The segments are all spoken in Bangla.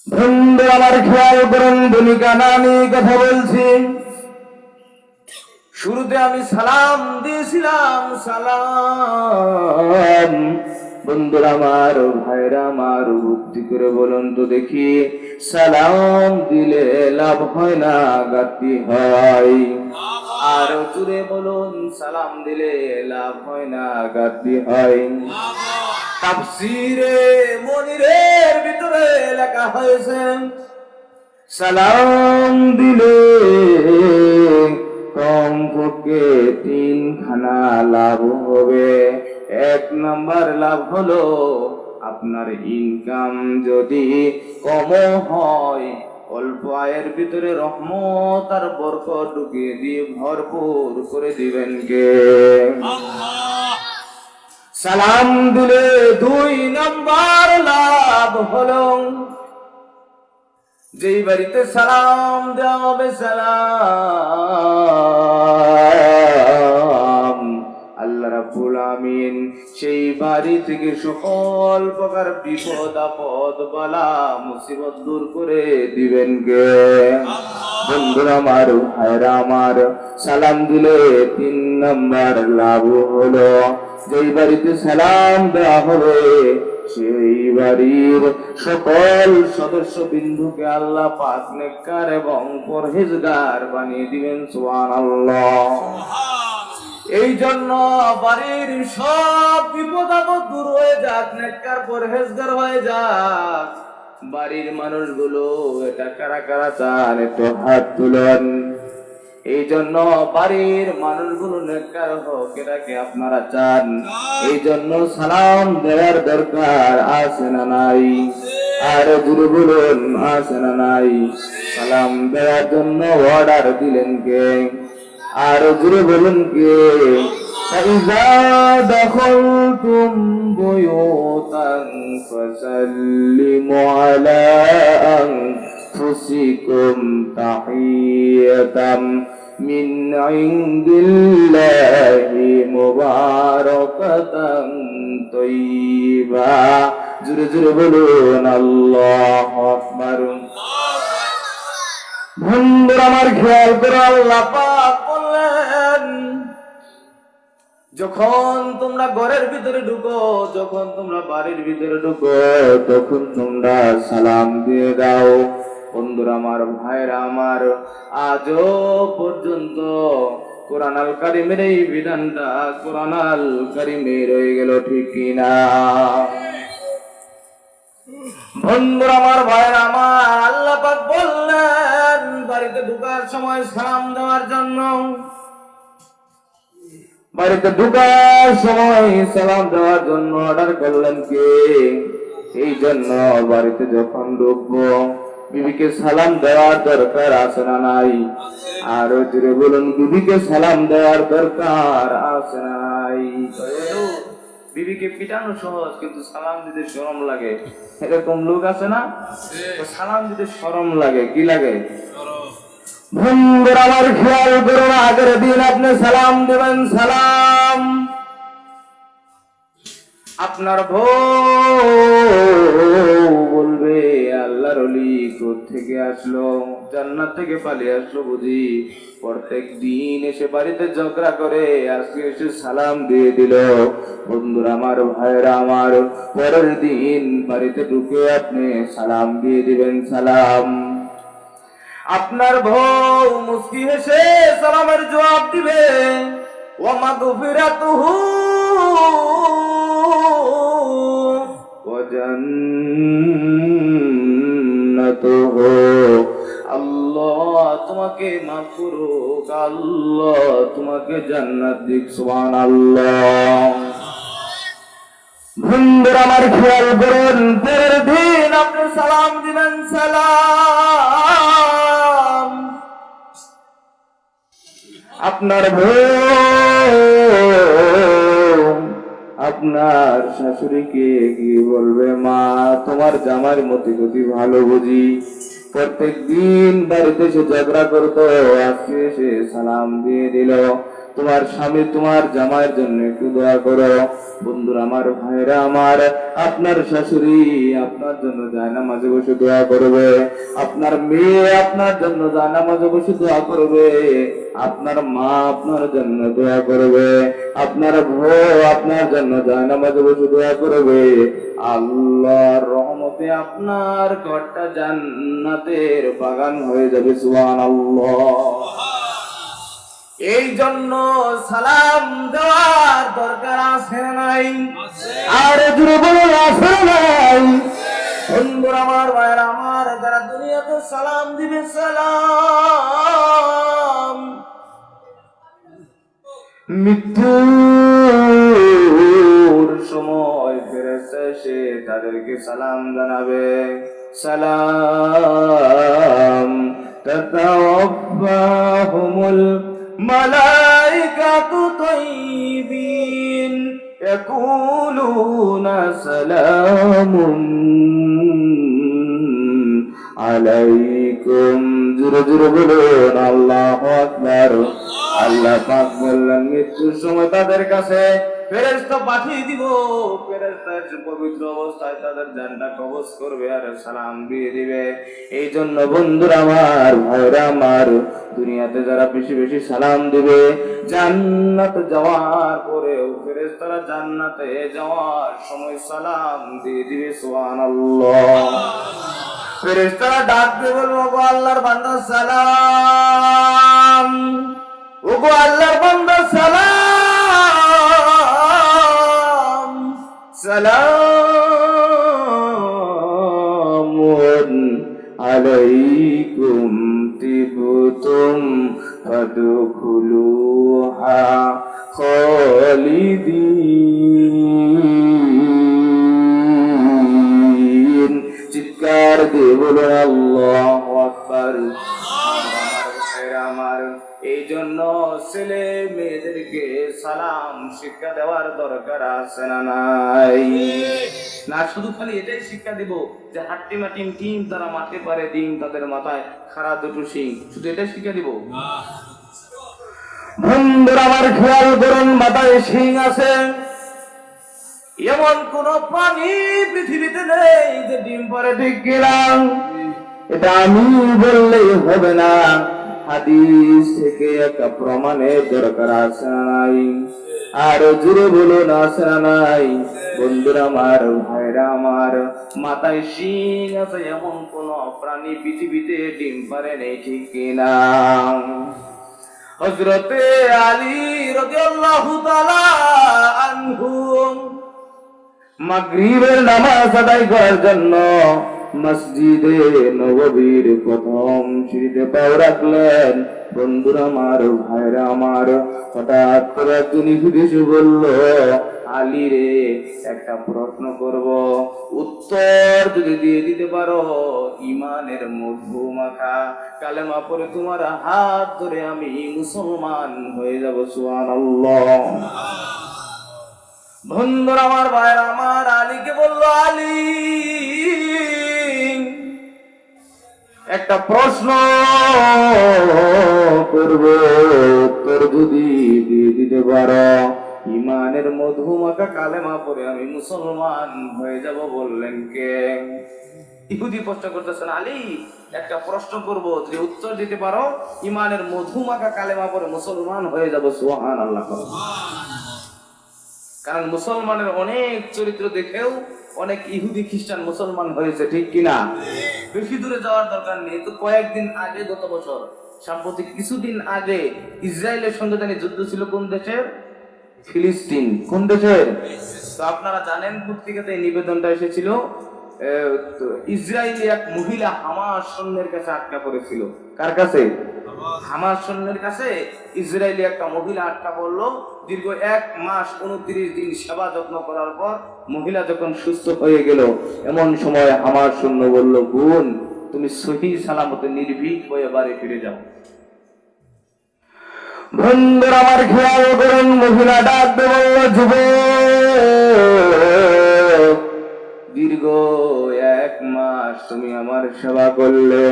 বন্ধু আমার খেয়াল করুন, ভূমিকা না নিয়ে কথা বলছি। শুরুতে আমি সালাম দিয়েছিলাম, সালাম। বন্ধুরা আমার, ভাইরা আমার, ভক্তি করে বলুন তো দেখি, সালাম দিলে লাভ হয় না গাতি হয়? আর জুড়ে বলুন, সালাম দিলে লাভ হয় না গাতি হয়? তাফসীরে মুনিরের ভিতরে লেখা হয়েছে, সালাম দিলে কমপক্ষে তিনখানা লাভ হবে। এক নাম্বার লাভ হলো, আপনার ইনকাম যদি কম হয়, অল্প আয়ের ভিতরে রহমত আর বরকত ঢুকিয়ে দিয়ে ভরপুর করে দিবেন কে? সালাম দিলে দুই নাম্বার লাভ হলো, যেই বাড়িতে সালাম দেওয়া হবে, সালাম, আল্লাহ রাব্বুল আমিন সেই বাড়ি থেকে সকল প্রকার বিপদ আপদ বালা মুসিবত দূর করে দিবেন কে? বন্ধুরা আমার, ভাইরা আমার, সালাম দিলে তিন নাম্বার লাভ হলো, যেই বাড়িতে সালাম দেওয়া হবে সেই বাড়ির সকল সদস্য বিন্দুকে আল্লাহ পাক নেককার এবং পরহেজগার বানিয়ে দিবেন। সুবহানাল্লাহ। এই জন্য বাড়ির সব বিপদ আপদ দূর হয়ে যাক, নেককার পরহেজগার হয়ে যাক। বাড়ির মানুষগুলো এটা কারা কারা চান, একটু হাত তুলুন। এই জন্য বাড়ির মানুষগুলো নেককার হোক, এটাকে আপনারা চান। এই জন্য সালাম দেওয়ার দরকার আছে না নাই? আর জুড়ে বলুন, আছে না নাই? সালাম দেওয়ার জন্য অর্ডার দিলেন কে? আর জুড়ে বলুন কে? فإذا دخلتم بيوتا فسلموا على أنفسكم تحية من عند الله مباركة طيبة। জোরে জোরে বলুন আল্লাহু আকবার। বন্ধুরা আমার, খেয়াল করে আল্লাহ পাক বললেন, যখন তোমরা ঘরের ভিতরে ঢুকো, যখন তোমরা বাড়ির ভিতরে ঢুকো, তখন তোমরা সালাম দিয়ে দাও। বন্ধুরা আমার, ভাইরা আমার, আজও পর্যন্ত কোরআন আল কারিমের এই বিধানটা কোরআন আল কারিমে রয়ে গেল, ঠিক কিনা? বন্ধুরা আমার, ভাইরা আমার, আল্লাহ পাক বললেন বাড়িতে ঢোকার সময় সালাম দেওয়ার জন্য। বাড়িতে ঢোকার সময় সালাম দেওয়ার জন্য অর্ডার করলেন কে? এই জন্য বাড়িতে যখন ঢুকবো বিবিকে সালাম দেওয়ার দরকার আছে না নাই? আর জুড়ে বলুন, বিবিকে সালাম দেওয়ার দরকার আছে না নাই? বিবিকে পিটানো সহজ, কিন্তু সালাম দিতে শরম লাগে। এরকম লোক আছে না? সালাম দিতে শরম লাগে। কি লাগে? বন্ধুরা আমার, খেয়াল করুন, আগের দিন আপনি সালাম দেবেন, সালাম। আপনার বউ বলবে, আল্লাহর ওলি কোত্থেকে আসলো? জান্নাত থেকে পালিয়ে আসলো বুঝি? প্রত্যেক দিন এসে বাড়িতে ঝগড়া করে, আজকে এসে সালাম দিয়ে দিল। বন্ধুরা আমার, ভাইরা আমার, পরের দিন বাড়িতে ঢুকে আপনি সালাম দিয়ে দিবেন, সালাম। আপনার বউ মুস্কি হেসে সালামের জবাব দিবে, ওয়া মাগফিরাতুহু ওয়া জান্নাতুহু। আল্লাহ তোমাকে মাফ করুক, আল্লাহ তোমাকে জান্নাত দিক। সুবহানাল্লাহ। বন্ধুরা আমার, খেয়াল করুন, পরের দিন আপনি সালাম দিবেন, সালাম। আপনার বউ আপনার শাশুড়িকে কি বলবে? মা, তোমার জামার মতি গতি ভালো বুঝি? প্রত্যেক দিন বাড়িতে এসে ঝগড়া করতো, আজকে এসে সালাম দিয়ে দিল। তোমার স্বামী তোমার জামাইয়ের জন্য একটু দোয়া করো। বন্ধুরা আমার, ভাইরা আমার, আপনার শাশুড়ি আপনার জন্য জায়নামাজে বসে দোয়া করবে, আপনার মেয়ে আপনার জন্য জায়নামাজে বসে দোয়া করবে, আপনার মা আপনার জন্য দোয়া করবে, আপনার বউ আপনার জন্য জায়নামাজে বসে দোয়া করবে। আল্লাহর রহমতে আপনার ঘরটা জান্নাতের বাগান হয়ে যাবে। সুবহানাল্লাহ। এই জন্য সালাম দেওয়ার দরকার আছে নাই? আর জোরে বলুন, আছে নাই? বন্ধুরা আমার, ভাইরা আমার, যারা দুনিয়াতে সালাম দিবে, সালাম মৃত্যুর সময় ফেরেশতা এসে তাদেরকে সালাম জানাবে। সালাম তাতাওয়াফাহুমুল মালাইকাতু তাইয়িবিন ইয়াকুলুনা সালামুন আলাইকুম। জোরে জোরে বলুন আল্লাহু আকবার। আল্লাহ পাক বললেন, মৃত্যুর সময় তাদের কাছে ফেরেশতা পাঠিয়ে দিব, ফেরেশতা পবিত্র অবস্থায় তাদের জানটা কবজ করবে আর সালাম দিয়ে দিবে। এই জন্য বন্ধুরা আমার, ভাইরা আমার, দুনিয়াতে যারা বেশি বেশি সালাম দিবে, জান্নাত যাওয়ার পরেও ফেরেশতারা জান্নাতে যাওয়ার সময় সালাম দিয়ে দিবে। সুবহানাল্লাহ। ফেরেশতারা ডাক দিয়ে বলবো, ওগো আল্লাহর বান্দা সালাম, ওগো আল্লাহর বান্দা সালাম, সালামুন আলাইকুম তিবতুম ফাদখুলুহা খালিদিন। চিৎকার দিয়ে বলুন আল্লাহু আকবার। আমার এই জন্য ছেলে মেয়েদেরকে সালাম শিক্ষা দেওয়ার দরকার আছে না নাই? না শুধু খালি এটাই শিক্ষা দিব যে হাট্টি মাটিম টিম তারা মাঠে পারে ডিম, তাদের মাথায় খাড়া দুটো শিং, শুধু এটাই শিক্ষা দিব? বন্ধুরা আমার, খেয়াল করুন, মাথায় শিং আছে এমন কোন প্রাণী পৃথিবীতে নেই যে ডিম পারে, ঠিক কিনা? এটা আমি বললেই হবে না, হাদিস থেকে একটা প্রমাণের দরকার আছে না নাই? আর জোরে বলুন, আছে না নাই? বন্ধুরা আমার, ভাইরা আমার, মাথায় শিং আছে এমন কোন প্রাণী পৃথিবীতে ডিম পারে নেই, ঠিক কিনা? হযরতে আলী রাদিয়াল্লাহু তাআলা আনহু মাগরিবের নামাজ আদায় করার জন্য মসজিদে নববীর প্রথম সিঁড়িতে পাও রাখলেন। বন্ধুরা আমার, ভাইরা আমার, হঠাৎ করে একজন ইহুদি এসে বলল, আলী রে, একটা প্রশ্ন করব, উত্তর যদি দিয়ে দিতে পারো, ইমানের মধু মাখা কালেমা পড়ে তোমার হাত ধরে আমি মুসলমান হয়ে যাব। সুবহানাল্লাহ। বন্ধুরা আমার, ভাইরা আমার, আলীকে বলল, আলী একটা প্রশ্ন করব, উত্তর যদি দিয়ে দিতে পারো, ইমানের মধুমাখা কালেমা পড়ে আমি মুসলমান হয়ে যাব। বললেন কে? ইহুদি প্রশ্ন করতেছেন, আলী একটা প্রশ্ন করব, যদি উত্তর দিতে পারো, ইমানের মধুমাখা কালেমা পড়ে মুসলমান হয়ে যাব। সুবহানাল্লাহ। কারণ মুসলমানের অনেক চরিত্র দেখেও অনেক ইহুদি খ্রিস্টান মুসলমান হয়েছে, ঠিক কিনা? বেশি দূরে যাওয়ার দরকার নেই। তো কয়েকদিন আগে, গত বছর সাম্প্রতিক কিছুদিন আগে ইসরায়েলের সঙ্গে জানি যুদ্ধ ছিল কোন দেশের? ফিলিস্তিন। কোন দেশের? তো আপনারা জানেন, পত্রিকাতে এই নিবেদনটা এসেছিল, ইসরায়েলি এক মহিলা হামাস সৈন্যের কাছে আটকা পড়েছিল। কার কাছে? হামাস সৈন্যের কাছে ইসরায়েলি একটা মহিলা আটকা পড়লো। দীর্ঘ 1 মাস 29 দিন সেবা যত্ন করার পর মহিলা যখন সুস্থ হয়ে গেল, এমন সময় হামাস সৈন্য বলল, বোন, তুমি সহি সালামতে নির্ভীক হয়ে বাড়ি ফিরে যাও। বন্ধুরা আমার, খেয়াল করুন, মহিলা ডাক দিয়ে বলল, যুবক, দীর্ঘ 1 মাস তুমি আমার সেবা করলে,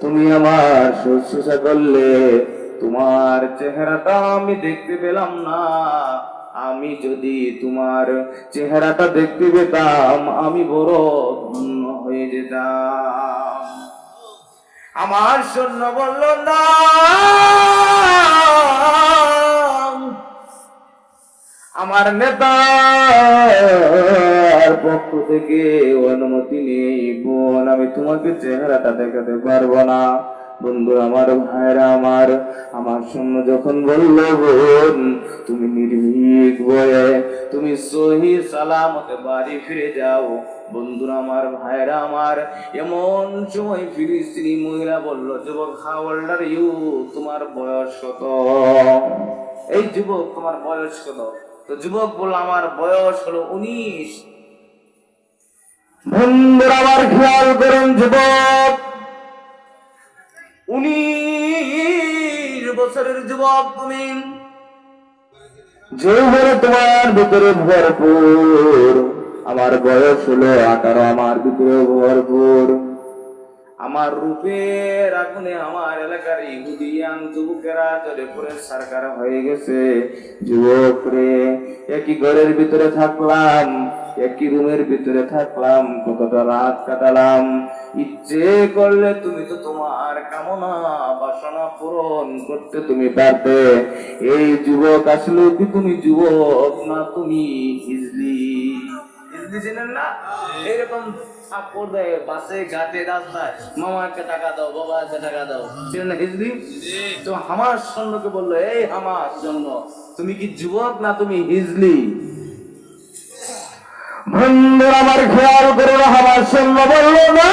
তুমি আমার শুশ্রূষা করলে, তোমার চেহারাটা আমি দেখতে পেলাম না। আমি যদি তোমার চেহারাটা দেখতে পেতাম আমি বড় ধন্য হয়ে যেতাম। আমার সৈন্য বলল না, আমার নেতার পক্ষ থেকে অনুমতি নেই বোন, আমি তোমাকে চেহারাটা দেখাতে পারবো না। বন্ধু আমার, ভাইরা আমার, আমার সৈন্য যখন বলল বোন তুমি নির্ভীক ভয়ে তুমি সহি সালামতে বাড়ি ফিরে যাও। বন্ধুরা আমার, ভাইরা আমার, এমন সময় ফিলিস্তিনি মহিলা বলল, যুবক, হাউ ওল্ড আর ইউ, তোমার বয়স কত? এই যুবক, তোমার বয়স কত? তো যুবক বলল, আমার বয়স হলো 19। বন্ধুরা আমার, খেয়াল করুন, যুবক 19 বছরের যুবক তুমি, যৌবন তোমার ভিতরে ভরপুর। আমার বয়স হলো 18, আমার ভিতরে ভরপুর। আমার রূপের আগুনে আমার এলাকার ইহুদিয়ান যুবকেরা জ্বলে পড়ে সরকার হয়ে গেছে। যুবক রে, একই ঘরের ভিতরে থাকলাম, একই রুমের ভিতরে থাকলাম, কতটা রাত কাটালাম। ইচ্ছে করলে তুমি তো তোমার কামনা বাসনা পূরণ করতে তুমি পারতে। এই যুবক, আসলে কি তুমি যুবক না তুমি হিজলি? হিজলি চেনেন না? এরকম থাপ্পড় দেয় বাসে, ঘাটে, রাস্তায়, মামাকে টাকা দাও, বাবাকে টাকা দাও, চেনেন না হিজলি? তো হামাস সৈন্যকে বললো, এই হামাস সৈন্য, তুমি কি যুবক না তুমি হিজলি? বন্ধুরা আমার, খেয়াল করে হামাস সৈন্য বললো, না,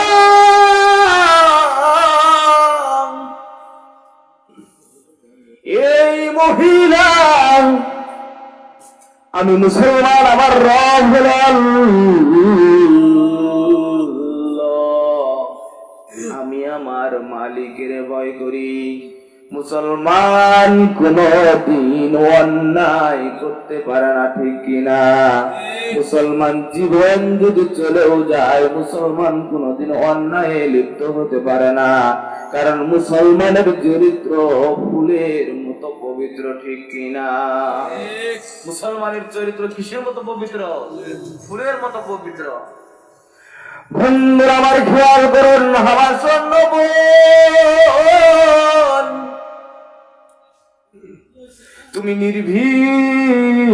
এই মহিলা, আমি মুসলমান, আমার রব হলো আল্লাহ, আমি আমার মালিকের ভয় করি। মুসলমান কোনদিন অন্যায় করতে পারে না, ঠিক কিনা? মুসলমান জীবন যদি চলেও যায়, মুসলমান কোনদিন অন্যায়ে লিপ্ত হতে পারে না, কারণ মুসলমানের চরিত্র ফুলের মতো পবিত্র, ঠিক কিনা? মুসলমানের চরিত্র কিসের মতো পবিত্র? ফুলের মতো পবিত্র। বন্ধুরা আমার, খেয়াল করুন, আমার সৈন্য বোন, তুমি নির্ভীক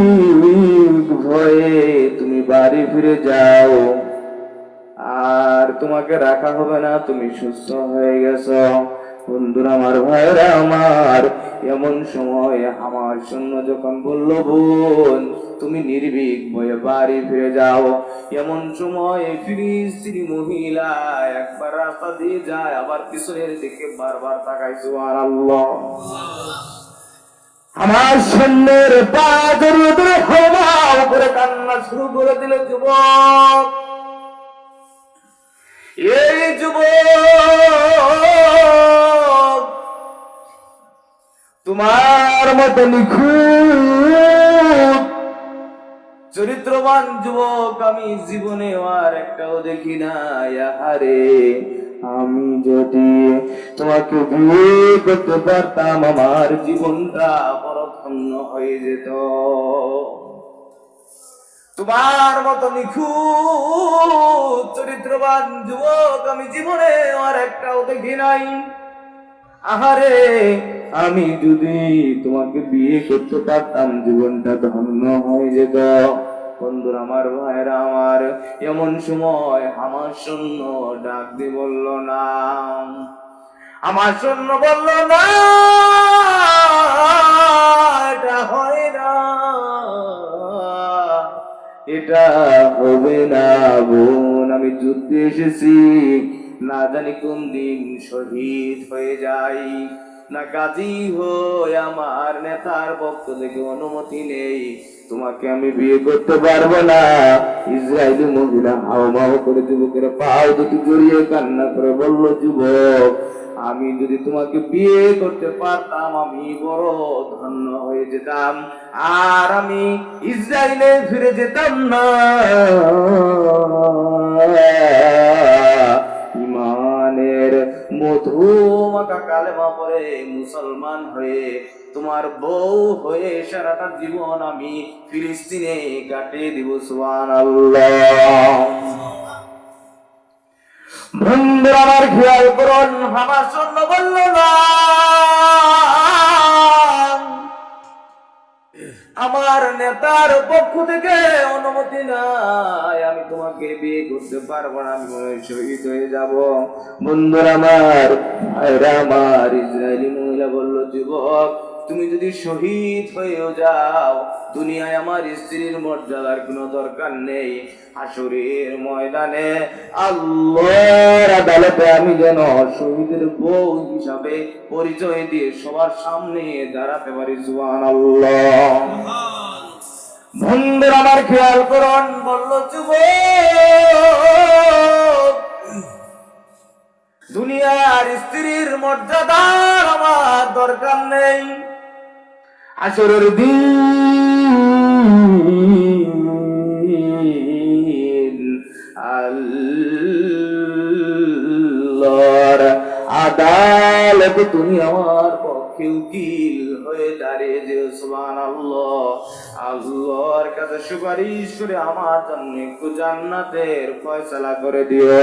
ভয়ে তুমি বাড়ি ফিরে যাও, আর তোমাকে রাখা হবে না, তুমি সুস্থ হয়ে গেছো। বন্ধুরা আমার, ভাইরা আমার, এমন সময় আমার সৈন্য যখন বলল, বোন তুমি নির্ভীক ভয়ে বাড়ি ফিরে যাও, এমন সময় ফিলিস্তিনি মহিলা একবার রাস্তা দিয়ে যায়, আবার পিছনের দিকে বারবার তাকায়। সুবহানাল্লাহ। আমার সৈন্যের পা জড়িয়ে ধরে হাওমাও করে কান্না শুরু করে দিল। যুবক, এই যুবক, তোমার মতো নিখুঁত চরিত্রবান যুবক আমি জীবনে আর একটাও দেখি না। আহারে, আমি যদি তোমাকে বিয়ে করতে পারতাম, আমার জীবনটা বড় ধন্য হয়ে যেত। তোমার মতো নিখুঁত চরিত্রবান যুবক আমি জীবনে আর একটাও দেখি নাই। আহারে, আমি যদি তোমাকে বিয়ে করতে পারতাম, জীবনটা ধন্য হয়ে যেত। বন্ধুরা আমার, ভাইরা আমার, এমন সময় আমার সৈন্য ডাক দিয়ে বলল, না, আমার সৈন্য বলল, না, এটা হয় না, এটা হবে না বোন, আমি যুদ্ধে এসেছি, না জানি কোন দিন শহীদ হয়ে যাই, না গাজী হয়ে আমার নেতার পক্ষ থেকে অনুমতি নেই, তোমাকে আমি বিয়ে করতে পারবো না। ইসরায়েলি মহিলা হাওমাও করে যুবকের পাও দুটি জড়িয়ে কান্না করে বলল, যুবক, আমি যদি তোমাকে বিয়ে করতে পারতাম, আমি বড় ধন্য হয়ে যেতাম, আর আমি ইসরায়েলে ফিরে যেতাম না। ইমানের মধু মাখা কালেমা পড়ে মুসলমান হয়ে তোমার বউ হয়ে সারাটা জীবন আমি ফিলিস্তিনে কাটিয়ে দিব। সুবহানাল্লাহ। বন্ধুরা আমার খেয়াল করুন, আমার জন্য বলল না, আমার নেতার পক্ষ থেকে অনুমতি নাই, আমি তোমাকে বিয়ে করতে পারবো না, আমি শহীদ হয়ে যাব। বন্ধুরা আমার, ভাইরা আমার, ইসরায়েলি মহিলা বলল, যুবক তুমি যদি শহীদ হয়েও যাও, দুনিয়ায় আমার স্ত্রীর মর্যাদার কোনো দরকার নেই। হাসরের ময়দানে আল্লাহর আদালতে আমি যেন শহীদের বউ হিসাবে পরিচয় দিয়ে সবার সামনে দাঁড়াতে পারি। সুবহানাল্লাহ। বন্ধুরা আমার খেয়াল করুন, বলল যুবক দুনিয়ার স্ত্রীর মর্যাদার আমার দরকার নেই। হাসরের দিন আল্লাহর আদালতে তুমি আমার পক্ষে উকিল হয়ে দাঁড়িয়ে যেও। সুবহানাল্লাহ। আল্লাহর কাছে সুপারিশ করে আমার জন্য একটু জান্নাতের ফয়সালা করে দিও।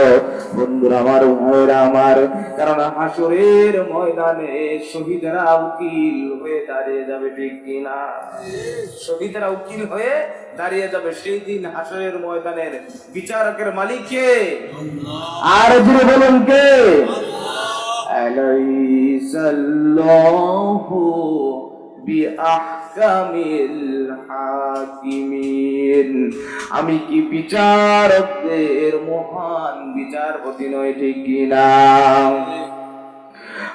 বন্ধুরা আমার, ভাইরা আমার, কারণ হাসরের ময়দানে শহীদরা উকিল হয়ে দাঁড়িয়ে যাবে, ঠিক কিনা? শহীদরা উকিল হয়ে দাঁড়িয়ে যাবে সেই দিন হাসরের ময়দানের বিচারকের মালিক কে? আর জুড়ে বলুন কে? আলাইসাল্লাহু বিআহকামিল হাকিমিন। আমি কি বিচারকদের মহান বিচারপতি নই, ঠিক কিনা?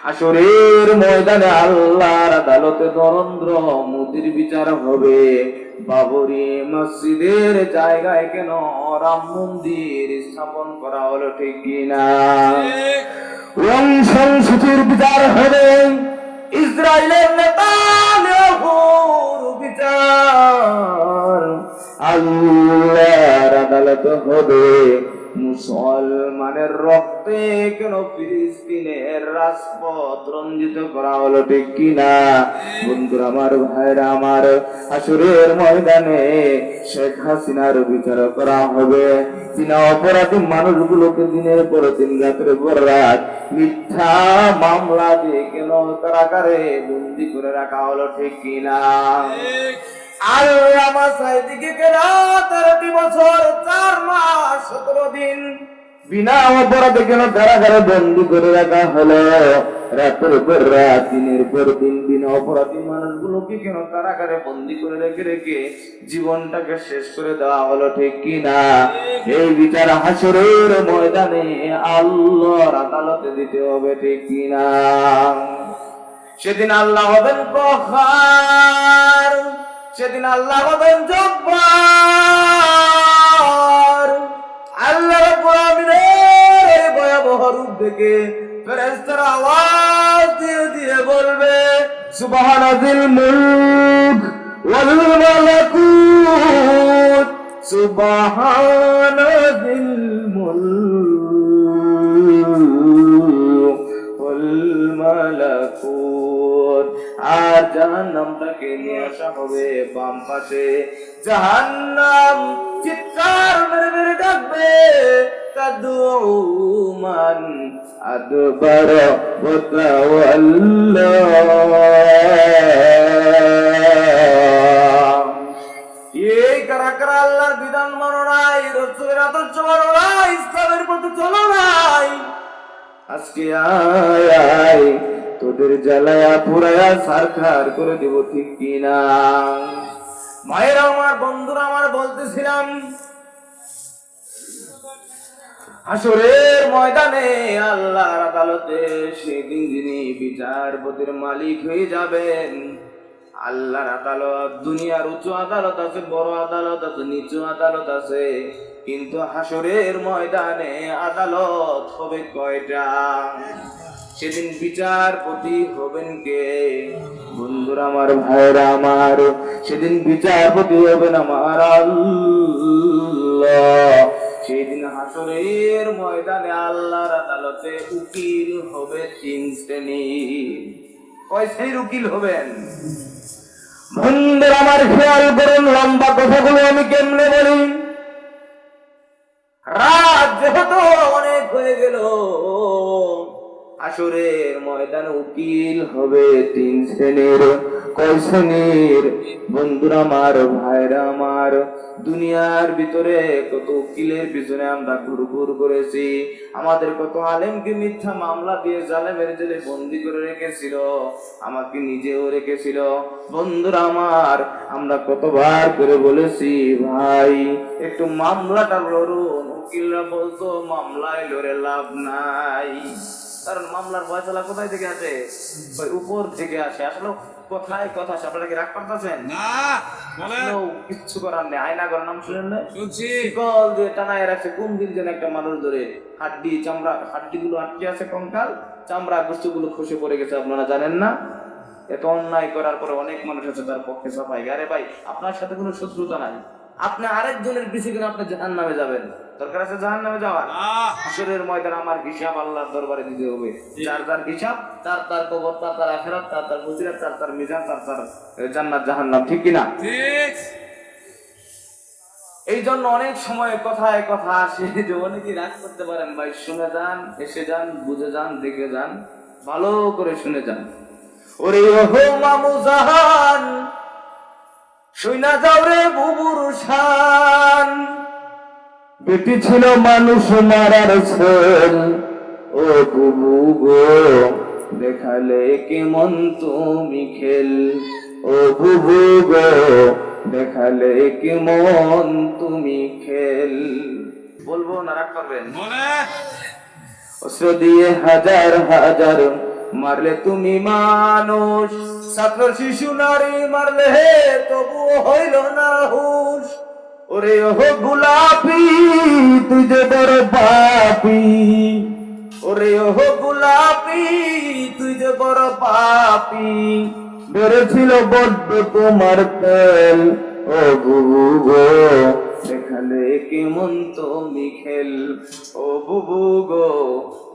হাসরের ময়দানে আল্লাহর আদালতে নরেন্দ্র মোদির বিচার হবে। বাবরি মসজিদের জায়গায় কেন রাম মন্দির স্থাপন করা হলো, ঠিক কিনা? সংসদের বিচার হবে। ইসরায়েলের নেতানিয়াহুর বিচার আল্লাহর আদালতে হবে। মুসলমানের রক্তে কেন ফিলিস্তিনের রাজপথ রঞ্জিত করা হলো, ঠিক কিনা? বন্ধুরা আমার, ভাইরা আমার, হাসরের ময়দানে শেখ হাসিনার বিচার করা হবে। তিনি অপরাধী মানুষগুলোকে দিনের পর দিন, রাতের পর রাত মিথ্যা মামলা দিয়ে কেন কারাগারে বন্দি করে রাখা হলো, ঠিক কিনা? আল্লামা সাইদিকে কেন 13 বছর 4 মাস 17 দিন বিনা অপরাধে কেন কারাগারে বন্দি করে রাখা হলো? রাতের পর রাত, দিনের পর দিন বিনা অপরাধী মানুষগুলোকে কেন কারাগারে বন্দি করে রেখে রেখে জীবনটাকে শেষ করে দেওয়া হলো, ঠিক কিনা? এই বিচার হাসরের ময়দানে আল্লাহর আদালতে দিতে হবে, ঠিক কিনা? সেদিন আল্লাহ হবেন কহার, সেদিন আল্লাহ হবেন জব্বার। আল্লাহ রাব্বুল আমিনের এই ভয়াবহ রূপ দেখে ফেরেশতারা আওয়াজ দিয়ে দিয়ে বলবে, সুবহানাল মুলক ওয়াল মালাকুত, সুবহানাল মুলক ওয়াল মালাকুত। আর জাহান্নামটাকে নিয়ে আসা হবে বাম পাশে। জাহান্নাম চিৎকার মেরে মেরে ডাকবে, তাদউ মান আদবার ওয়া তাওয়াল্লা। এই কারা কারা আল্লাহর বিধান মানো নাই, রাসূলের আদর্শ মানো নাই, ইসলামের পথে চলো নাই, আজকে আয় আয় তোদের জ্বালায়া পুরায়া সারখার করে দেব, ঠিক কিনা? মায়েরা আমার, বন্ধুরা আমার, বলতেছিলাম হাসরের ময়দানে আল্লাহর আদালতে সেদিন যিনি বিচারপতির মালিক হয়ে যাবেন, আল্লাহর আদালত, দুনিয়ার উঁচু আদালত আছে, বড় আদালত আছে, নিচু আদালত আছে, কিন্তু হাসরের ময়দানে আদালত হবে কয়টা? সেদিন বিচারপতি হবেন কে? বন্ধুরা আমার, ভাইরা আমার, সেদিন বিচারপতি হবেন আমার আল্লাহ। সেই দিন হাসরের ময়দানে আল্লাহর আদালতে উকিল হবে 3 শ্রেণী। কয় শ্রেণীর উকিল হবেন? বন্ধুরা আমার খেয়াল করুন, লম্বা কথাগুলো আমি কেমনে বলি। রাত যেহেতু অনেক হয়ে গেল, হাসরের ময়দানে উকিল হবে 3 শ্রেণীর। কয় শ্রেণীর? বন্ধুরা আমার, ভাইরা আমার, দুনিয়ার ভিতরে কত উকিলের পিছনে আমরা ঘুরঘুর করেছি। আমাদের কত আলেমকে মিথ্যা মামলা দিয়ে জালেমের জেলে বন্দি করে রেখেছিল, আমাকে নিজেও রেখেছিল। বন্ধুরা আমার, আমরা কতবার করে বলেছি, ভাই একটু মামলাটা লড়ুন। উকিলরা বলতো মামলায় লড়ে লাভ নাই, কারণ মামলার ফয়সালা কোথায় থেকে আসে? ওই উপর থেকে আসে। আসলে কোথায় কথা আসে? আপনারা কি রাগ করতেছেন? না, বলেন। কিচ্ছু করার নেই। আয়না ঘরের নাম শুনেন না? শুনছি। শিকল দিয়ে টানায় রাখছে কোন দিন যেন একটা মানুষ ধরে, হাড্ডি চামড়া, হাড্ডিগুলো আটকে আছে, কঙ্কাল চামড়া গোষ্ঠীগুলো খসে পড়ে গেছে। আপনারা জানেন না? এত অন্যায় করার পরে অনেক মানুষ আছে তার পক্ষে সাফাই। আরে ভাই, আপনার সাথে কোনো শত্রুতা নাই, আপনি আরেকজনের পিছিয়ে আপনি জাহান্নামে যাবেন। দরকার আছে জাহান্নামে যাওয়ার? হাসরের ময়দানে আমার হিসাব আল্লাহর দরবারে দিতে হবে। যার যার হিসাব, তার তার কবর, তার তার আখিরাত, তার তার ফজিলত, তার তার মিজান, তার তার জান্নাত জাহান্নাম। ঠিক কিনা? ঠিক। এই জন্য অনেক সময় কথায় কথা আসে যে অনেকেই রাগ করতে পারেন। ভাই শুনে যান, এসে যান, বুঝে যান, দেখে যান, ভালো করে শুনে যান। ওরে ওহো মামু জাহান, শুইনা যাও রে বুবুর শান। বেটি ছিল মানুষ মারার ছেল, ও বুবু গো দেখালে কেমন তুমি খেল। ও বুবু গো দেখালে কেমন তুমি খেল। বলবো না রাগ করবেন? অস্ত্র দিয়ে হাজার হাজার মারলে তুমি মানুষ, ছাত্র শিশু নারী মারলে তবুও হইল না হুশ। ওরে ওহো গোলাপি তুই যে বড় পাপি, ওরে ওহো গোলাপি তুই যে বড় পাপি। বেড়েছিল বড্ড তোমার তেল, ও বুবু গো দেখালে কেমন তুমি খেল। ও বুবু গো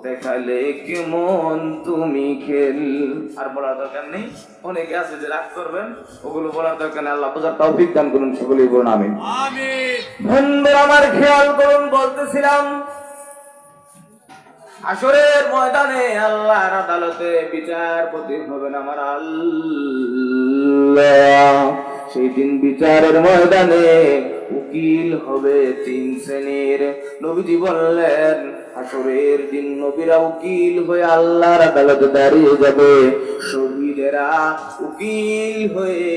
দেখালে কেমন তুমি খেল। আর বলার দরকার নেই, অনেকে আছে যে রাগ করবেন, ওগুলো বলার দরকার নেই। আল্লাহ বোঝার তৌফিক দান করুন, সকলেই বলুন আমিন। বন্ধুরা আমার খেয়াল করুন, বলতেছিলাম হাসরের ময়দানে আল্লাহর আদালতে বিচারপতি হবেন আমার আল্লাহ। সেই দিন বিচারের ময়দানে উকিল হবে 3 শ্রেণীর। নবীজি বললেন, হাসরের দিন নবীরা উকিল হয়ে আল্লাহর আদালতে দাঁড়িয়ে যাবে, শহীদেরা উকিল হয়ে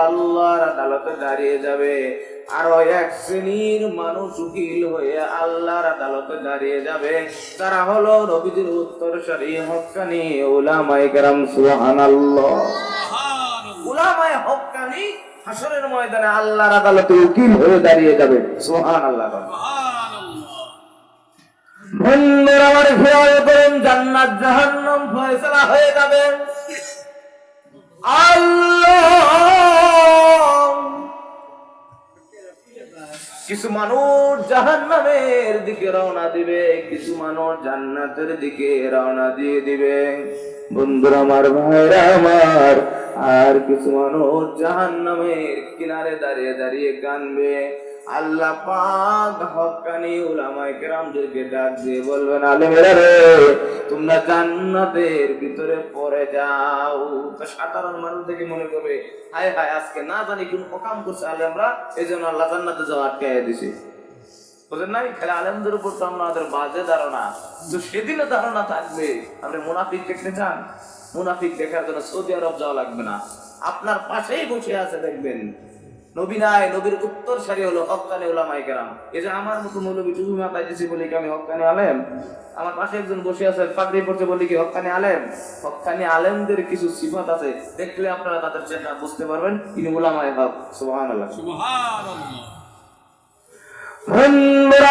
আল্লাহর আদালতে দাঁড়িয়ে যাবে। আরো 1 শ্রেণীর মানুষ উকিল হয়ে আল্লাহর আদালতে দাঁড়িয়ে যাবে, তারা হলো নবীজির উত্তরসূরি হক্কানি উলামায়ে কেরাম। সুবহানাল্লাহ। উলামায়ে হক্কানি হাসরের ময়দানে আল্লাহর আদালতে উকিল হয়ে দাঁড়িয়ে যাবে। সুবহানাল্লাহ। বন্ধুরা আমার খেয়াল করুন, জান্নাত জাহান্নাম ফয়সালা হয়ে যাবে। আল্লাহ, কিছু মানুষ জাহান্নামের দিকে রওনা দিবে, কিছু মানুষ জান্নাতের দিকে রওনা দিয়ে দিবে। বন্ধুরা আমার, ভাইরা আমার, আর কিছু মানুষ জাহান্নামের কিনারে দাঁড়িয়ে দাঁড়িয়ে কাঁদবে। আল্লাহ পাক হক্কানি উলামায়ে কেরামদেরকে ডাক দিয়ে বলবেন, আলেমেরা রে তোমরা জান্নাতের ভিতরে পড়ে যাও। তো সাধারণ মানুষ দেখে মনে করবে, হায় হায় আজকে না জানি কোন অকাম করছে আলেমরা, এইজন্য আল্লাহ জান্নাতে যাওয়া আটকাইয়া দিছে। বুঝেন নাই? খালি আলেমদের উপর তো আমাদের বাজে ধারণা, তো সেদিনও ধারণা থাকবে। আপনি মুনাফিক দেখতে চান? মুনাফিক দেখার জন্য সৌদি আরব যাওয়া লাগবে না, আপনার পাশেই বসে আছে, দেখবেন। নবী নাই, নবীর উত্তর সারি হলো হক্কানি উলামায়ে কেরাম। এই যে আমার মতো মৌলবী টুপি মাথায় দিয়েছি বলি কি আমি হক্কানি আলেম? আমার পাশে একজন বসে আছে পাগড়ি পড়ছে বলি কি হক্কানি আলেম? হক্কানি আলেমদের কিছু সিফাত আছে, দেখলে আপনারা তাদের চেহারা বুঝতে পারবেন, ইনি উলামায়ে হক। সুবহানাল্লাহ, সুবহানাল্লাহ।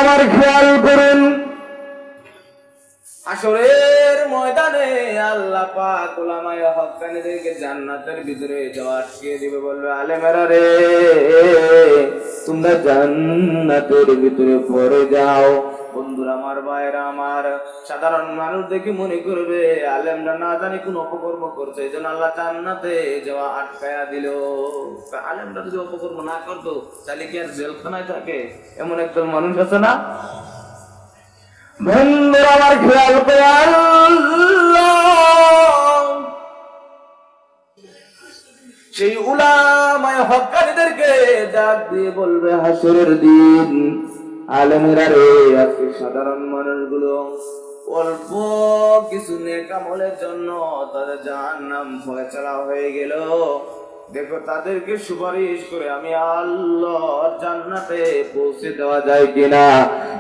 আমার খেয়াল করুন, হাসরের ময়দানে আল্লাহ পাক উলামায়ে হক্কানিদেরকে জান্নাতের ভিতরে যাওয়া আটকে দিবে, বলবে, আলেমেরা রে তোমরা জান্নাতের ভিতরে পড়ে যাও। বন্ধুরা আমার, ভাইরা আমার, সাধারণ মানুষ দেখে মনে করবে আলেমরা না জানি কোন অপকর্ম করছে, এই জন্য আল্লাহ জান্নাতে যাওয়া আটকায়া দিল। আলেমরা যদি অপকর্ম না করতো তাহলে কি আর জেলখানায় থাকে? এমন একদল মানুষ আছে না? বন্ধুরা আমার, খেয়াল করে আল্লাহ সেই উলামায়ে হক্কানীদেরকে ডাক দিয়ে বলবে হাসরের দিন, আলেমেরা রে, আজকে সাধারণ মানুষগুলো অল্প কিছু নেক আমলের জন্য তাদের জাহান্নাম ফয়সালা হয়ে গেল। দেখো তাদেরকে সুপারিশ করে আমি আল্লাহর জান্নাতে পৌঁছে দেওয়া যায় কিনা।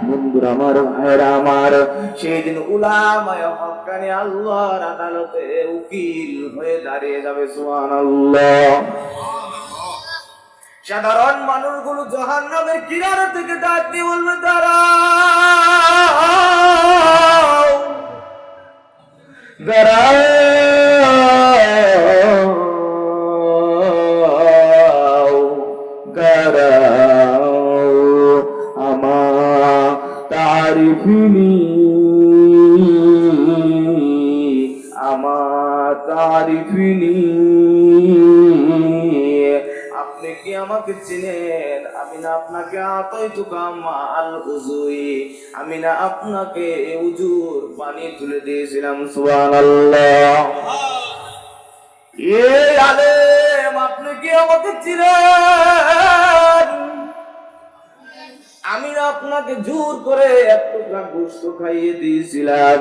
বন্ধুরা আমার, ভাইরা আমার, সেই দিন উলামায়ে হক্কানী আল্লাহর আদালতে উকিল হয়ে দাঁড়িয়ে যাবে। সুবহানাল্লাহ। সাধারণ মানুষগুলো জাহান্নামের কিনারা থেকে ডাক দিয়ে বলবে, দাঁড়াও দাঁড়াও দাঁড়াও, আমা তারিফিনি, আমা তারিফিনি, আপনি কি আমাকে চিনেন? আমি না আপনাকে আতাইতুকা মাল উজুই, আমি না আপনাকে উজুর পানি তুলে দিয়েছিলাম। সুবহানাল্লাহ। এ আলেম, আপনি কি আমাকে চিনেন? আমি না আপনাকে জোর করে এক টুকরা গোশত খাইয়ে দিয়েছিলাম,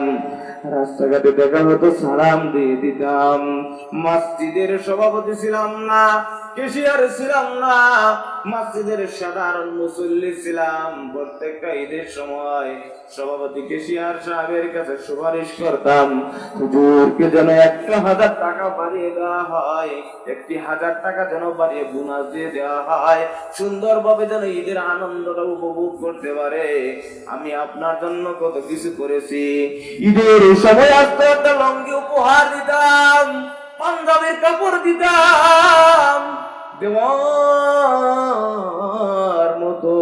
রাস্তাঘাটে দেখা হতো সালাম দিয়ে দিতাম, মসজিদের সভাপতি ছিলাম না, কেশিয়ার ছিলাম না, মসজিদের সাধারণ মুসল্লি ছিলাম। প্রত্যেকটা ঈদের সময় সভাপতি কেশিয়ার সাহেবের কাছে সুপারিশ করতাম, হুজুরকে যেন 1,000 টাকা বাড়িয়ে দেওয়া হয়, 1,000 টাকা যেন বাড়িয়ে বোনাস দিয়ে দেওয়া হয়, সুন্দরভাবে যেন ঈদের আনন্দটা উপভোগ করতে পারে। আমি আপনার জন্য কত কিছু করেছি। ঈদের সময় আসতে একটা লঙ্গি উপহার দিতাম, পাঞ্জাবির কাপড় দিতাম, দেওয়ার মতো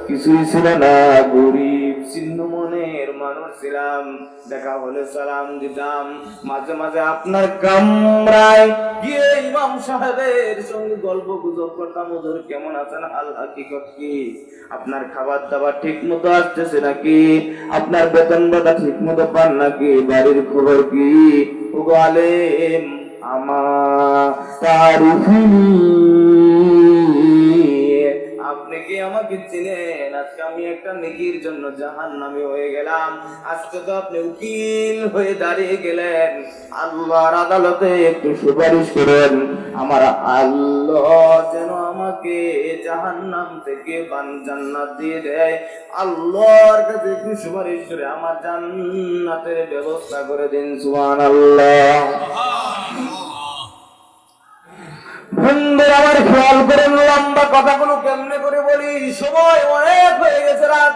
কিছুই ছিল না। গরিব ছিন্ন মনের মানুষ ছিলাম, দেখা হলে সালাম দিতাম। মাঝে মাঝে আপনার কামরায় গিয়ে ইমাম সাহেবের সঙ্গে গল্প গুজব করতাম, হুজুর কেমন আছেন, আল হাকিকত কি, আপনার খাবার দাবার ঠিক মতো আসতেছে নাকি, আপনার বেতন ভাতা ঠিক মতো পান নাকি, বাড়ির খবর কি। ওগো আলেম, আমা তারিফিনি, আপনি কি আমাকে চিনেন? আজকে আমি একটা নেকির জন্য জাহান্নামী হয়ে গেলাম, আজকে তো আপনি উকিল হয়ে দাঁড়িয়ে গেলেন, আল্লাহর আদালতে একটু সুপারিশ করেন, আমার আল্লাহ যেন আমাকে জাহান্নাম থেকে জান্নাত দিয়ে দেয়। আল্লাহর কাছে একটু সুপারিশ করে আমার জান্নাতের ব্যবস্থা করে দিন। সুবহানাল্লাহ। বন্ধুরা আমার, খেয়াল করেন, লম্বা কথাগুলো কেমনে করে বলি, সময় অনেক হয়ে গেছে, রাত।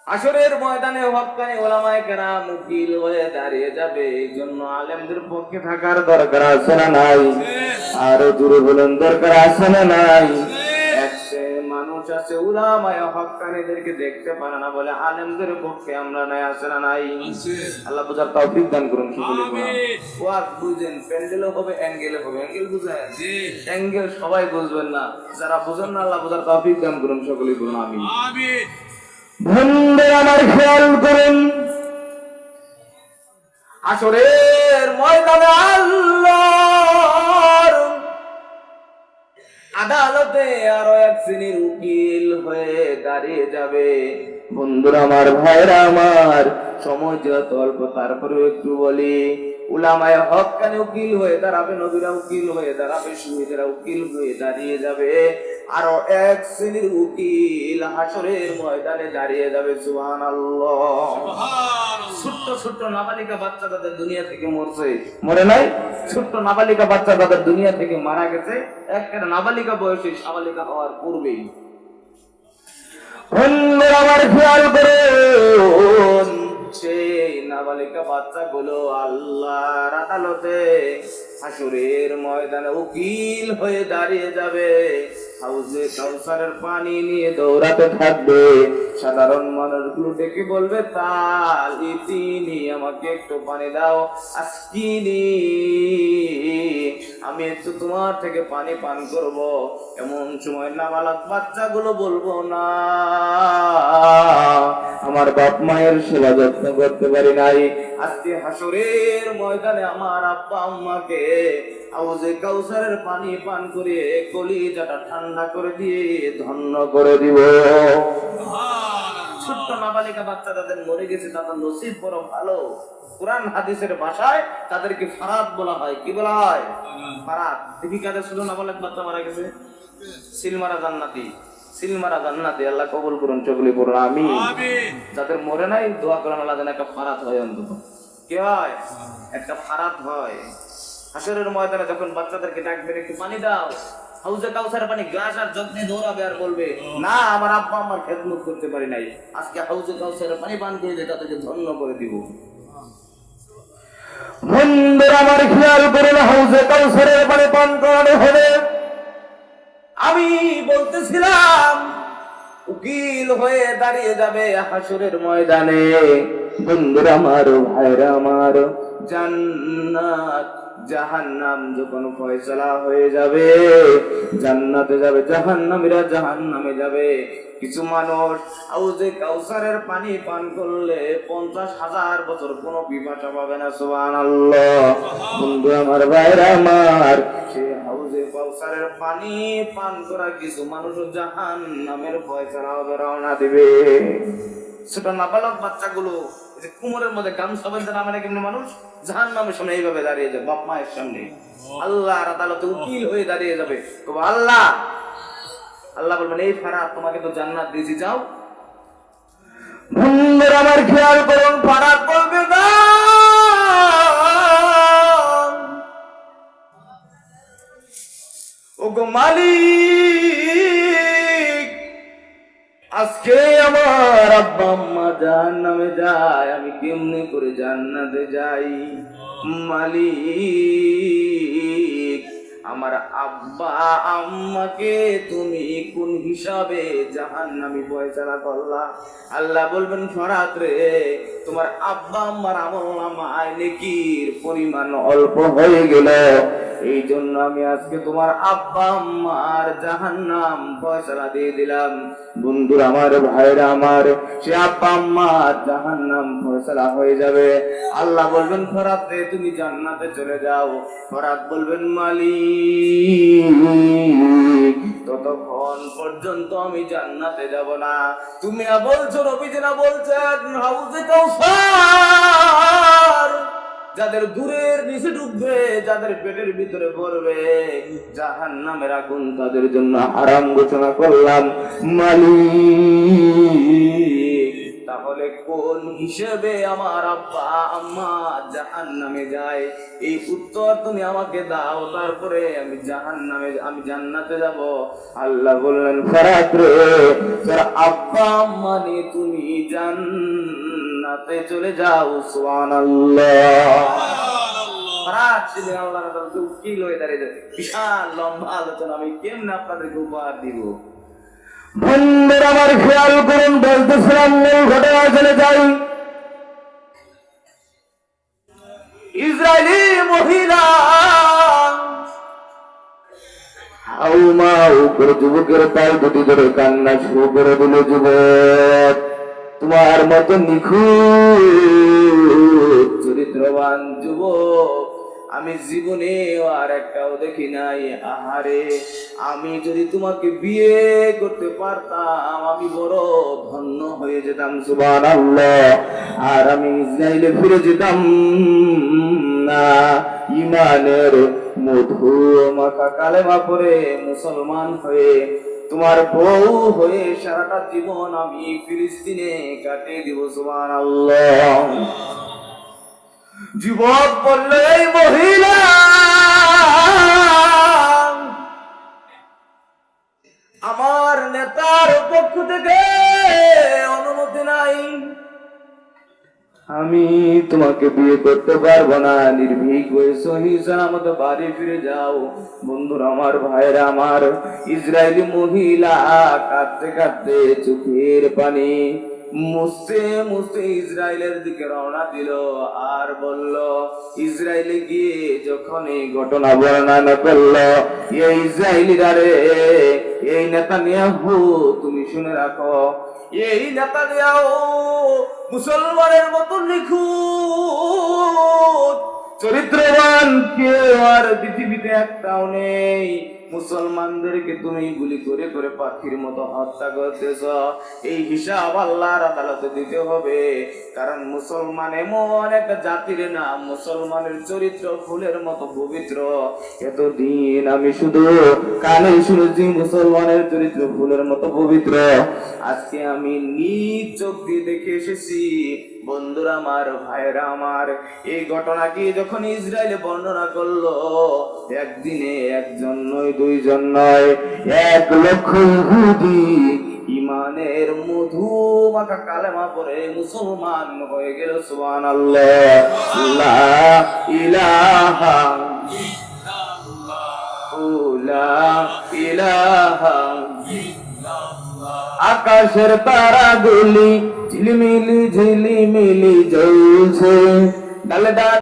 আসরের ময়দানে হক্কানি উলামায়ে কেরাম উকিল হয়ে দাঁড়িয়ে যাবে, এই জন্য আলেমদের পক্ষে থাকার দরকার আছে না নাই? আরো জোরে বলেন, দরকার আছে না নাই? মানুষ আছে উলামায়ে হক্কানীদেরকে দেখতে পারে না বলে আলেমদের পক্ষে আমরা নাই, আছে না নাই? আল্লাহ বুঝার তৌফিক দান করুন। ওয়াজ বুঝেন, প্যান্ডেলও হবে, অ্যাঙ্গেলও হবে। অ্যাঙ্গেল বুঝেন? অ্যাঙ্গেল সবাই বুঝবেন না, যারা বুঝেন না আল্লাহ বুঝার তৌফিক দান করুন। সকলেই বলুন আমিন। বন্ধুরা আমার, খেয়াল করুন, আসরের ময়দানে আল্লাহর আদালতে আরো এক শ্রেণীর উকিল হয়ে দাঁড়িয়ে যাবে। বন্ধুরা আমার, ভাইরা আমার, সময় যেহেতু অল্প, তারপরেও একটু বলি, উলামায়ে হক্কানি উকিল হয়ে দাঁড়াবে, নবীরা উকিল হয়ে দাঁড়াবে, শহীদেরা উকিল হয়ে দাঁড়িয়ে যাবে, আরো এক শ্রেণীর উকিল হাসরের ময়দানে দাঁড়িয়ে যাবে। সুবহানাল্লাহ। ছোট্ট ছোট্ট নাবালিকা বাচ্চা তাদের দুনিয়া থেকে মরছে, মরে নাই? ছোট্ট নাবালিকা বাচ্চা তাদের দুনিয়া থেকে মারা গেছে, একটা নাবালিকা বয়সে সাবালিকা হওয়ার পূর্বেই। আমার খেয়াল করুন, সেই নাবালিকা বাচ্চাগুলো আল্লাহর আদালতে হাসরের ময়দানে উকিল হয়ে দাঁড়িয়ে যাবে, হাউজে কাউসারের পানি নিয়ে দৌড়াতে থাকবে। সাধারণ মানুষগুলো ডেকে বলবে, তাল ইতিনি, আমাকে একটু পানি দাও, আজকিনি, আমি একটু তোমার থেকে পানি পান করব। এমন সময় নাবালক বাচ্চাগুলো বলবো, না, আমার বাপ মায়ের সেবা যত্ন করতে পারি নাই, আজকে হাসরের ময়দানে আমার আব্বা আম্মাকে হাউজে কাউসারের পানি পান করে কলিজাটা ঠান্ডা করে দিয়ে ধন্য করে দিব। ছোট্ট নাবালিকা বাচ্চা তাদের মরে গেছে, তাদের নসিব বড় ভালো। কোরআন হাদিসের ভাষায় তাদেরকে ফারাত বলা হয়। কি বলা হয়? ফারাত। দেখি কাদের ছোট নাবালক বাচ্চা মারা গেছে? সিলমারা জান্নাতি, সিলমারা জান্নাতি। আল্লাহ কবুল করুন, চকলি করুন, আমিন। যাদের মরে নাই দোয়া করেন আল্লাহ যেন একটা ফারাত হয়, অন্তত কি হয়, একটা ফারাত হয়। হাসরের ময়দানে যখন বাচ্চাদেরকে ডাকবেন, একটু পানি দাও, হাউজে কাউসারের পানি গ্লাস আর জগ নিয়ে দৌড়াবে আর বলবে, না, আমার আব্বা আমার খেদমত করতে পারি নাই, আজকে হাউজে কাউসারের পানি পান করে দিয়ে তাদেরকে ধন্য করে দিব। বন্ধুরা আমার খেয়াল করুন, হাউজে কাউসারের পানি পান করানো হবে। আমি বলতেছিলাম উকিল হয়ে দাঁড়িয়ে যাবে হাসরের ময়দানে। বন্ধুরা আমার, ভাইরা আমার, জান্নাত জাহান্নাম যখন ফয়সালা হয়ে যাবে, জান্নাতে যাবে, জাহান্নামীরা জাহান্নামে যাবে। কিছু মানুষ হাউজে কাউসারের পানি পান করলে 50,000 বছর কোনো পিপাসা পাবে না। সুবহানাল্লাহ। বন্ধু আমার, ভাইরা আমার, সেই হাউজে কাউসারের পানি পান করা কিছু মানুষ জাহান্নামের ফয়সালা হবে, রওনা দিবে। ছোট নাবালক বাচ্চাগুলো যে কুমোরের মধ্যে গামছা বেঁধে নামে কেমনি মানুষ জাহান্নামের সামনে এইভাবে দাঁড়িয়ে যাবে, বাপ মায়ের সামনে আল্লাহর আদালতে উকিল হয়ে দাঁড়িয়ে যাবে। আল্লাহ, আল্লাহ বলবেন, এই ফারাত, তোমাকে তো জান্নাত দিয়েছি, যাও। বন্ধুরা আমার খেয়াল করুন, ফারাত বলবে, না, ওগো মালিক, আজকে আমার আব্বা আম্মা জাহান্নামে যায়, আমি কেমনে করে জান্নাতে যাই? মালিক, আমার আব্বা আম্মাকে তুমি কোন হিসাবে জাহান্নামী ফয়সালা করলা? আল্লাহ বলবেন, ফারাত রে, তোমার আব্বা আম্মার আমলনামায় নেকির পরিমাণ অল্প হয়ে গেল, এই জন্য আমি আজকে তোমার আব্বা আম্মার জাহান্নাম ফয়সালা দিয়ে দিলাম। বন্ধুরা আমার, ভাইরা আমার, সে আব্বা আম্মার জাহান্নাম ফয়সালা হয়ে যাবে। আল্লাহ বলবেন, ফারাত রে, তুমি জান্নাতে চলে যাও। ফারাত বলবেন, মালিক, ততক্ষণ পর্যন্ত আমি জান্নাতে যাব না। তুমি না বলছো, নবীজি না বলছেন, হাউজে কাউসার যাদের দূরের নিচে ডুববে, যাদের পেটের ভিতরে পড়বে জাহান্নামের আগুন, তাদের জন্য হারাম ঘোষণা করলাম। মালিক, তাহলে কোন হিসেবে আমার আব্বা আম্মা জাহান্নামে যায়? এই উত্তর তুমি আমাকে দাও, তারপরে আমি জান্নাতে যাব। আল্লাহ বললেন, ফারাত রে, তোর আব্বা আম্মা নিয়ে তুমি জান্নাতে চলে যাও। সুবহানাল্লাহ। ফারাত সেদিন আল্লাহর আদালতে উকিল হয়ে দাঁড়িয়ে যাবে। বিশাল লম্বা আলোচনা, আমি কেমনে আপনাদেরকে উপহার দিব। বন্ধুরা আমার খেয়াল করুন, বলতেছিলাম মূল ঘটনায় চলে যাই। ইসরায়েলি মহিলা হাউমাউ করে যুবকের পায়ে দুটি ধরে কান্না শুরু করে দিল। যুবক, তোমার মতো নিখুঁত চরিত্রবান যুবক আমি জীবনে আর একটাও দেখি নাই। আহারে, আমি যদি তোমাকে বিয়ে করতে পারতাম আমি বড় ধন্য হয়ে যেতাম। সুবহানাল্লাহ। আর আমি ইসরায়েলে ফিরে যেতাম না, ইমানের মধু মাখা কালেমা পড়ে মুসলমান হয়ে তোমার বউ হয়ে সারাটা জীবন আমি ফিলিস্তিনে কাটিয়ে দিব। সুবহানাল্লাহ। যুবক বললে, এই মহিলা, আমার নেতার পক্ষ থেকে অনুমতি নাই, আমি তোমাকে বিয়ে করতে পারবো না, নির্ভীক হয়ে সহি সালামত বাড়ি ফিরে যাও। বন্ধুরা আমার, ভাইরা আমার, ইসরায়েলি মহিলা কাঁদতে কাঁদতে চোখের পানি মুছতে মুছতে ইসরায়েলের দিকে রওনা দিল। আর বলল, ইসরায়েলে গিয়ে যখন এই ঘটনা বর্ণনা করলো, এই ইসরায়েলিরা রে, এই নেতানিয়াহু, তুমি শুনে রাখো, এই নেতানিয়াহু মুসলমানের মতো নিখুঁত চরিত্রবান কেউ আর পৃথিবীতে একটাও নেই। মুসলমানদেরকে তুমি গুলি করে করে পাখির মতো হত্যা করতেছ, এই হিসাব আল্লাহর আদালতে দিতে হবে। কারণ মুসলমান এমন একটা জাতির নাম, মুসলমানের চরিত্র ফুলের মতো পবিত্র। এতদিন আমি শুধু কানে শুনেছি মুসলমানের চরিত্র ফুলের মতো পবিত্র, আজকে আমি নিজ চোখ দিয়ে দেখে এসেছি। বন্ধুরা আমার, ভাইরা আমার, এই ঘটনাকে যখন ইসরায়েলে বর্ণনা করলো, একদিনে একজন নয়, দুইজন নয়, 1,00,000 ইহুদি ইমানের মধু মাখা কালেমা পড়ে মুসলমান হয়ে গেল। সুবহানাল্লাহ, লা ইলাহা লা ইলাহা। আকাশের তারাগুলি ঝিলিমিলি ঝিলিমিলি জ্বলছে, ডালে ডালে